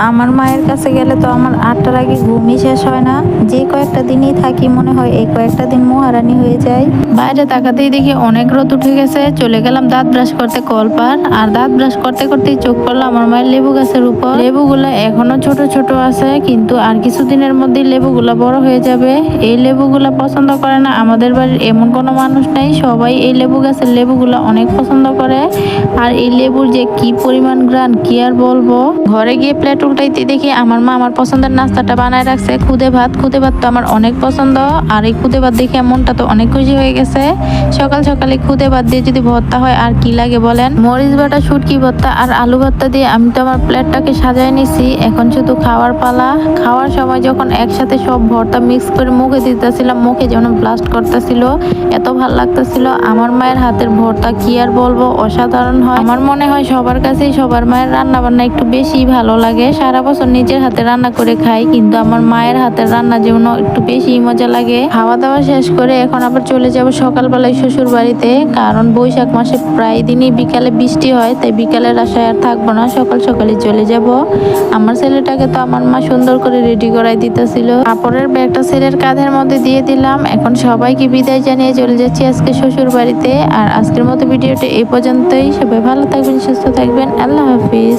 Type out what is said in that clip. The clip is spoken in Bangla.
আমার মায়ের কাছে গেলে তো আমার 8টার আগে ঘুমই শেষ হয় না। যে কয়েকটা দিনই থাকি মনে হয় এই কয়েকটা দিন মহারানী হয়ে যায়। বাইরে তাকাতেই দেখি অনেক রোদ উঠে গেছে। চলে গেলাম দাঁত ব্রাশ করতে কলপার, আর দাঁত ব্রাশ করতে করতেই চোখ পড়লো আমার মায়ের লেবু গাছের উপর। লেবুগুলো এখনো ছোট ছোট আছে, কিন্তু আর কিছুদিনের মধ্যেই লেবুগুলো বড় হয়ে যাবে। এই লেবুগুলো পছন্দ করে না আমাদের বাড়ির এমন কোনো মানুষ নেই, সবাই এই লেবু গাছের লেবুগুলো অনেক পছন্দ করে। আর এই লেবুর যে কি পরিমাণ ঘ্রাণ কি আর বলবো। ঘরে গিয়ে প্লেট উল্টাইতে দেখি আমার মা আমার পছন্দের নাস্তাটা বানায় রাখছে, খুদে ভাত। খুদে ভাত তো আমার অনেক পছন্দ, আর এই খুদে ভাত দেখে মনটা তো অনেক খুশি হয়ে গেছে। সকাল সকালে খুদে ভাত দিয়ে যদি ভর্তা হয় আর কি লাগে বলেন। মরিচ বাটা, শুটকি ভর্তা আর আলু ভর্তা দিয়ে আমি তো আমার প্লেটটাকে সাজায় নিছি। এখন শুধু খাওয়ার পালা। খাওয়ার সময় যখন একসাথে সব ভর্তা মিক্স করে মুখে দিতেছিলাম, মুখে যেন ব্লাস্ট করতেছিল, এত ভাল লাগতেছিল। আমার মায়ের হাতের ভর্তা কি আর বলবো, অসাধারণ হয়। আমার মনে হয় সবার কাছেই সবার মায়ের রান্না বান্না একটু বেশি ভালো লাগে। সারা বছর নিজের হাতে রান্না করে খাই, কিন্তু আমার মায়ের হাতের রান্না যেন একটু বেশি মজা লাগে। খাওয়া দাওয়া শেষ করে এখন আবার চলে যাব সকালবেলায় শ্বশুর বাড়িতে, কারণ বৈশাখ মাসে প্রায় দিনই বিকালে বৃষ্টি হয়, তাই বিকালের আশায় আর থাকবো না, সকাল সকালে চলে যাব। আমার ছেলেটাকে তো আমার মা সুন্দর করে রেডি করাই দিতেছিল। কাপড়ের ব্যাগটা ছেলের কাঁধের মধ্যে দিয়ে দিলাম। এখন সবাইকে বিদায় জানিয়ে চলে যাচ্ছি আজকে শ্বশুর বাড়িতে। আর আজকের মতো ভিডিওটা এই পর্যন্তই। সবাই ভালো থাকবেন, সুস্থ থাকবেন। আল্লাহ হাফিজ।